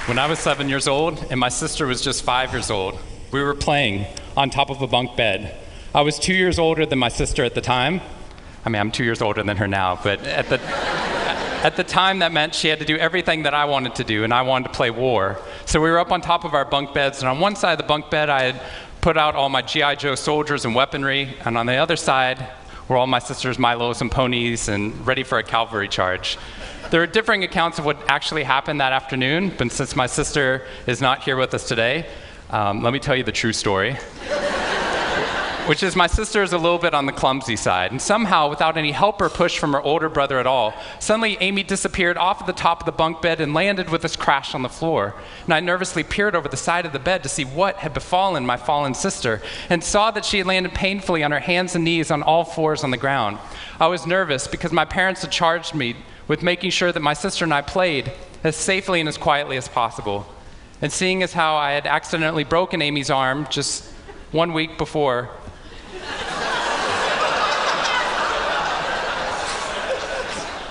When I was 7 years old and my sister was just 5 years old, we were playing on top of a bunk bed. I was 2 years older than my sister at the time. I mean, I'm 2 years older than her now, but at the time that meant she had to do everything that I wanted to do, and I wanted to play war. So we were up on top of our bunk beds, and on one side of the bunk bed I had put out all my G.I. Joe soldiers and weaponry, and on the other side were all my sister's Milos and ponies and ready for a cavalry charge. There are differing accounts of what actually happened that afternoon, but since my sister is not here with us today, let me tell you the true story, which is my sister is a little bit on the clumsy side, and somehow, without any help or push from her older brother at all, suddenly Amy disappeared off of the top of the bunk bed and landed with us crash on the floor. And I nervously peered over the side of the bed to see what had befallen my fallen sister, and saw that she had landed painfully on her hands and knees on all fours on the ground. I was nervous because my parents had charged me with making sure that my sister and I played as safely and as quietly as possible. And seeing as how I had accidentally broken Amy's arm just 1 week before,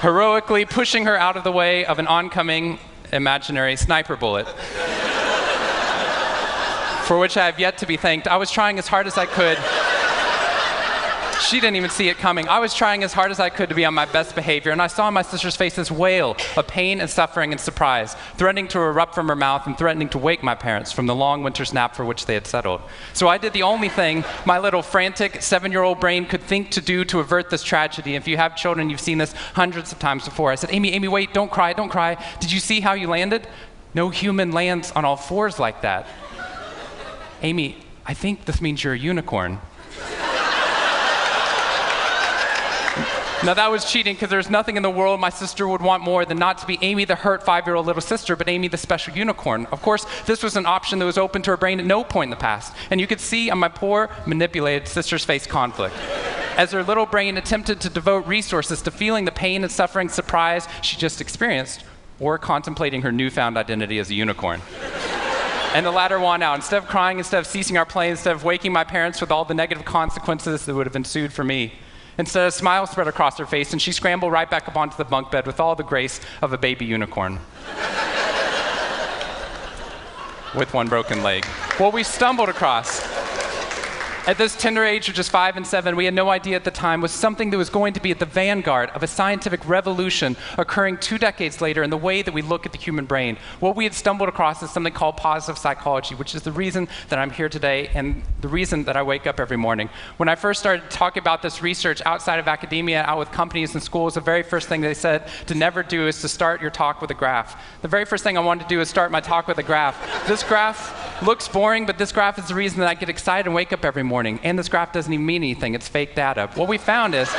heroically pushing her out of the way of an oncoming imaginary sniper bullet, for which I have yet to be thanked. I was trying as hard as I could. She didn't even see it coming. I was trying as hard as I could to be on my best behavior, and I saw my sister's face this wail of pain and suffering and surprise, threatening to erupt from her mouth and threatening to wake my parents from the long winter's nap for which they had settled. So I did the only thing my little frantic 7-year-old brain could think to do to avert this tragedy. If you have children, you've seen this hundreds of times before. I said, Amy, wait, don't cry, don't cry. Did you see how you landed? No human lands on all fours like that. Amy, I think this means you're a unicorn. Now that was cheating, because there's nothing in the world my sister would want more than not to be Amy the hurt 5-year-old little sister, but Amy the special unicorn. Of course, this was an option that was open to her brain at no point in the past, and you could see on my poor, manipulated sister's face conflict, as her little brain attempted to devote resources to feeling the pain and suffering surprise she just experienced, or contemplating her newfound identity as a unicorn. And the latter won out. Instead of crying, instead of ceasing our play, instead of waking my parents with all the negative consequences that would have ensued for me, instead, a smile spread across her face, and she scrambled right back up onto the bunk bed with all the grace of a baby unicorn. With one broken leg. What we stumbled across at this tender age of just 5 and 7, we had no idea at the time, was something that was going to be at the vanguard of a scientific revolution occurring 2 decades later in the way that we look at the human brain. What we had stumbled across is something called positive psychology, which is the reason that I'm here today and the reason that I wake up every morning. When I first started talking about this research outside of academia, out with companies and schools, the very first thing they said to never do is to start your talk with a graph. The very first thing I wanted to do is start my talk with a graph. This graph looks boring, but this graph is the reason that I get excited and wake up every morning. And this graph doesn't even mean anything. It's fake data. What we found is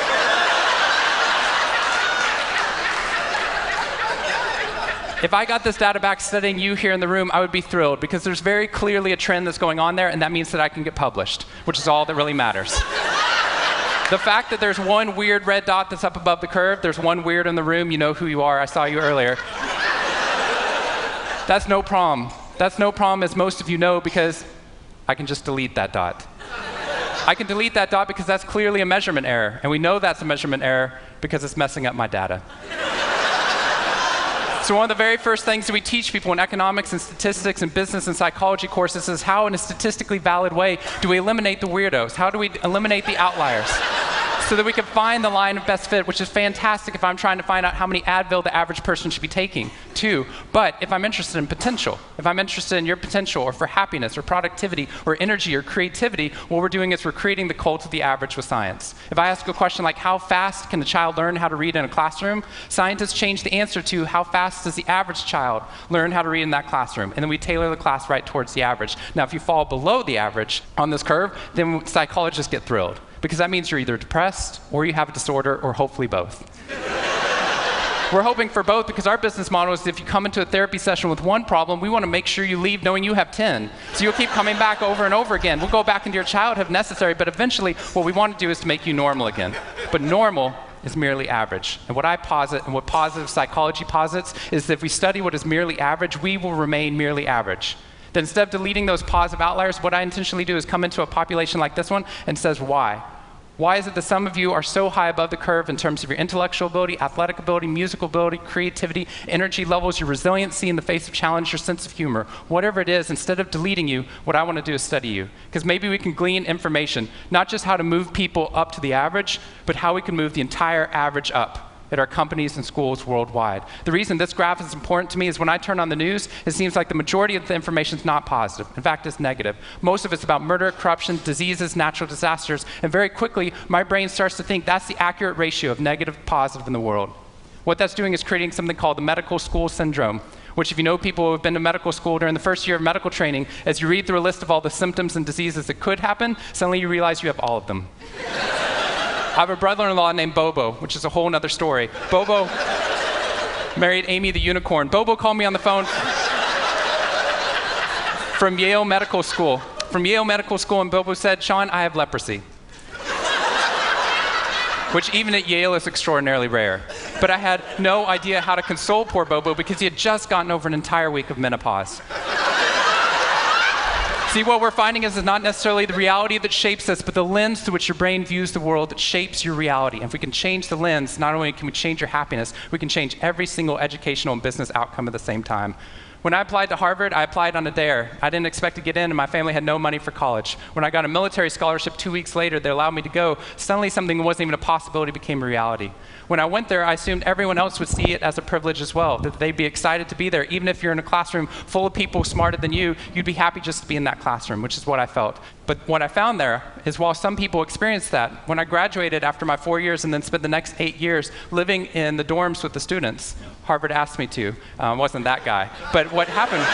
if I got this data back studying you here in the room, I would be thrilled, because there's very clearly a trend that's going on there, and that means that I can get published, which is all that really matters. The fact that there's one weird red dot that's up above the curve, there's one weird in the room, you know who you are, I saw you earlier. That's no problem. That's no problem, as most of you know, because I can just delete that dot. I can delete that dot because that's clearly a measurement error, and we know that's a measurement error because it's messing up my data. So one of the very first things that we teach people in economics and statistics and business and psychology courses is how, in a statistically valid way, do we eliminate the weirdos? How do we eliminate the outliers? So that we can find the line of best fit, which is fantastic if I'm trying to find out how many Advil the average person should be taking, too. But if I'm interested in potential, if I'm interested in your potential, or for happiness, or productivity, or energy, or creativity, what we're doing is we're creating the cult of the average with science. If I ask a question like, how fast can a child learn how to read in a classroom? Scientists change the answer to, how fast does the average child learn how to read in that classroom? And then we tailor the class right towards the average. Now, if you fall below the average on this curve, then psychologists get thrilled, because that means you're either depressed, or you have a disorder, or hopefully both. We're hoping for both, because our business model is if you come into a therapy session with one problem, we want to make sure you leave knowing you have 10. So you'll keep coming back over and over again. We'll go back into your childhood if necessary, but eventually what we want to do is to make you normal again. But normal is merely average. And what I posit, and what positive psychology posits, is that if we study what is merely average, we will remain merely average. That instead of deleting those positive outliers, what I intentionally do is come into a population like this one and says, why? Why is it that some of you are so high above the curve in terms of your intellectual ability, athletic ability, musical ability, creativity, energy levels, your resiliency in the face of challenge, your sense of humor? Whatever it is, instead of deleting you, what I want to do is study you. Because maybe we can glean information, not just how to move people up to the average, but how we can move the entire average up at our companies and schools worldwide. The reason this graph is important to me is when I turn on the news, it seems like the majority of the information is not positive. In fact, it's negative. Most of it's about murder, corruption, diseases, natural disasters, and very quickly, my brain starts to think that's the accurate ratio of negative to positive in the world. What that's doing is creating something called the medical school syndrome, which if you know people who have been to medical school during the first year of medical training, as you read through a list of all the symptoms and diseases that could happen, suddenly you realize you have all of them. I have a brother-in-law named Bobo, which is a whole other story. Bobo married Amy the unicorn. Bobo called me on the phone from Yale Medical School. And Bobo said, "Shawn, I have leprosy." Which even at Yale is extraordinarily rare. But I had no idea how to console poor Bobo because he had just gotten over an entire week of menopause. See, what we're finding is it's not necessarily the reality that shapes us, but the lens through which your brain views the world that shapes your reality. And if we can change the lens, not only can we change your happiness, we can change every single educational and business outcome at the same time. When I applied to Harvard, I applied on a dare. I didn't expect to get in, and my family had no money for college. When I got a military scholarship 2 weeks later, they allowed me to go. Suddenly, something that wasn't even a possibility became a reality. When I went there, I assumed everyone else would see it as a privilege as well, that they'd be excited to be there. Even if you're in a classroom full of people smarter than you, you'd be happy just to be in that classroom, which is what I felt. But what I found there is while some people experienced that, when I graduated after my 4 years and then spent the next 8 years living in the dorms with the students, Harvard asked me to. Wasn't that guy. But what happened?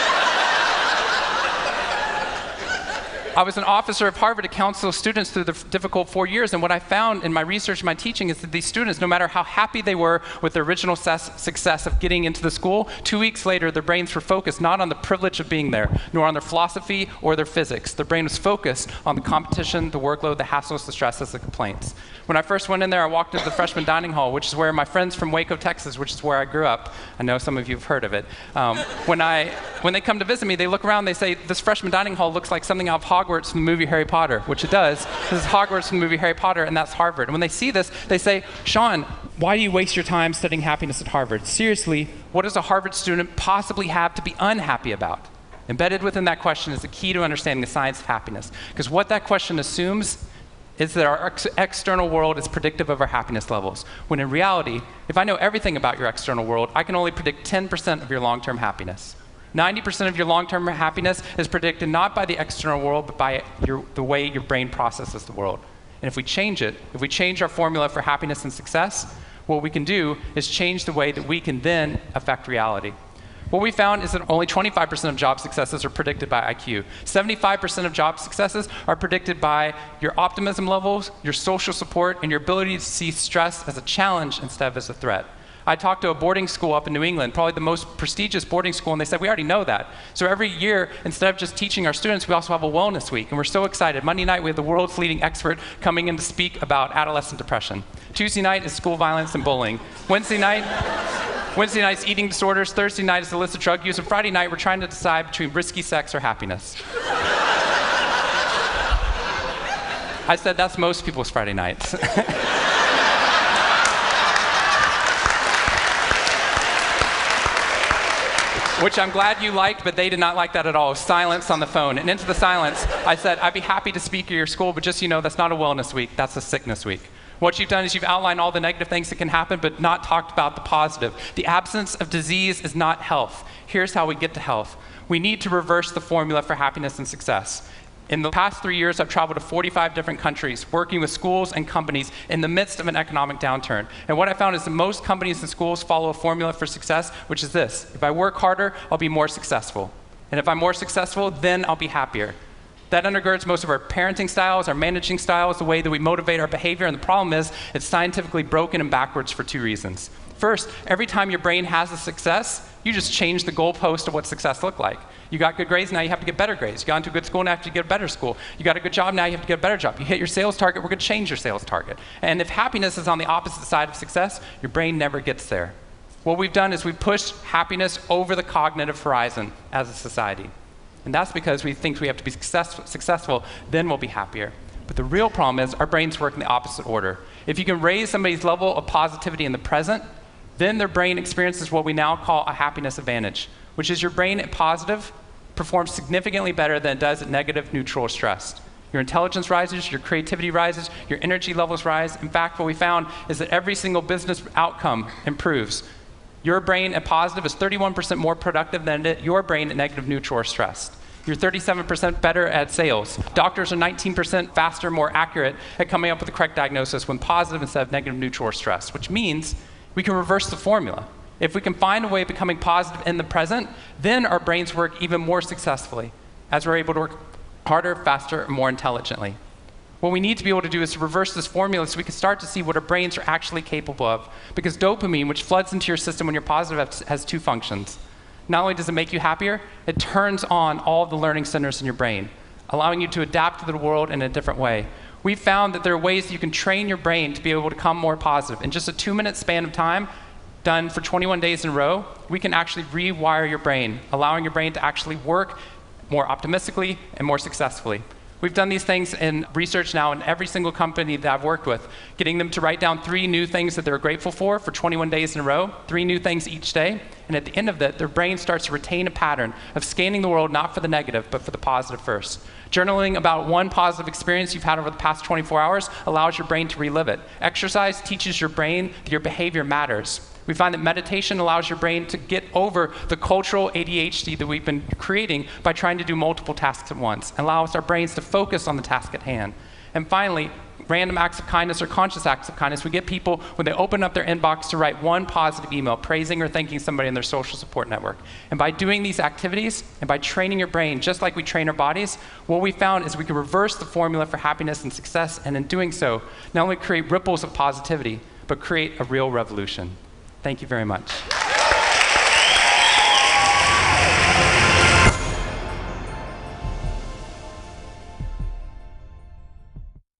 I was an officer of Harvard to counsel students through the difficult 4 years, and what I found in my research and my teaching is that these students, no matter how happy they were with their original success of getting into the school, 2 weeks later their brains were focused not on the privilege of being there, nor on their philosophy or their physics. Their brain was focused on the competition, the workload, the hassles, the stresses, the complaints. When I first went in there, I walked into the freshman dining hall, which is where my friends from Waco, Texas, which is where I grew up, I know some of you have heard of it. When they come to visit me, they look around, they say, "This freshman dining hall looks like something out of Hogwarts from the movie Harry Potter," which it does. This is Hogwarts from the movie Harry Potter, and that's Harvard. And when they see this, they say, "Shawn, why do you waste your time studying happiness at Harvard? Seriously, what does a Harvard student possibly have to be unhappy about?" Embedded within that question is the key to understanding the science of happiness. Because what that question assumes is that our external world is predictive of our happiness levels. When in reality, if I know everything about your external world, I can only predict 10% of your long-term happiness. 90% of your long-term happiness is predicted not by the external world, but by the way your brain processes the world. And if we change it, if we change our formula for happiness and success, what we can do is change the way that we can then affect reality. What we found is that only 25% of job successes are predicted by IQ. 75% of job successes are predicted by your optimism levels, your social support, and your ability to see stress as a challenge instead of as a threat. I talked to a boarding school up in New England, probably the most prestigious boarding school, and they said, "We already know that." So every year, instead of just teaching our students, we also have a wellness week, and we're so excited. Monday night, we have the world's leading expert coming in to speak about adolescent depression. Tuesday night is school violence and bullying. Wednesday night's eating disorders. Thursday night is illicit drug use. And Friday night, we're trying to decide between risky sex or happiness. I said that's most people's Friday nights. Which I'm glad you liked, but they did not like that at all. Silence on the phone. And into the silence, I said, "I'd be happy to speak at your school, but just so you know, that's not a wellness week, that's a sickness week." What you've done is you've outlined all the negative things that can happen, but not talked about the positive. The absence of disease is not health. Here's how we get to health. We need to reverse the formula for happiness and success. In the past 3 years, I've traveled to 45 different countries, working with schools and companies in the midst of an economic downturn. And what I found is that most companies and schools follow a formula for success, which is this: if I work harder, I'll be more successful. And if I'm more successful, then I'll be happier. That undergirds most of our parenting styles, our managing styles, the way that we motivate our behavior. And the problem is, it's scientifically broken and backwards for 2 reasons. First, every time your brain has a success, you just change the goalpost of what success looked like. You got good grades, now you have to get better grades. You got into a good school, now you have to get a better school. You got a good job, now you have to get a better job. You hit your sales target, we're going to change your sales target. And if happiness is on the opposite side of success, your brain never gets there. What we've done is we've pushed happiness over the cognitive horizon as a society. And that's because we think we have to be successful, then we'll be happier. But the real problem is our brains work in the opposite order. If you can raise somebody's level of positivity in the present, then their brain experiences what we now call a happiness advantage, which is your brain at positive performs significantly better than it does at negative, neutral, or stressed. Your intelligence rises, your creativity rises, your energy levels rise. In fact, what we found is that every single business outcome improves. Your brain at positive is 31% more productive than your brain at negative, neutral, or stressed. You're 37% better at sales. Doctors are 19% faster, more accurate at coming up with the correct diagnosis when positive instead of negative, neutral, or stressed, which means we can reverse the formula. If we can find a way of becoming positive in the present, then our brains work even more successfully as we're able to work harder, faster, and more intelligently. What we need to be able to do is to reverse this formula so we can start to see what our brains are actually capable of. Because dopamine, which floods into your system when you're positive, has two functions. Not only does it make you happier, it turns on all the learning centers in your brain, allowing you to adapt to the world in a different way. We've found that there are ways that you can train your brain to be able to become more positive. In just a 2-minute span of time, done for 21 days in a row, we can actually rewire your brain, allowing your brain to actually work more optimistically and more successfully. We've done these things in research now in every single company that I've worked with, getting them to write down 3 new things that they're grateful for 21 days in a row, 3 new things each day. And at the end of that, their brain starts to retain a pattern of scanning the world not for the negative, but for the positive first. Journaling about one positive experience you've had over the past 24 hours allows your brain to relive it. Exercise teaches your brain that your behavior matters. We find that meditation allows your brain to get over the cultural ADHD that we've been creating by trying to do multiple tasks at once, and allows our brains to focus on the task at hand. And finally, random acts of kindness or conscious acts of kindness. We get people, when they open up their inbox, to write one positive email praising or thanking somebody in their social support network. And by doing these activities and by training your brain, just like we train our bodies, what we found is we can reverse the formula for happiness and success, and in doing so, not only create ripples of positivity, but create a real revolution. Thank you very much.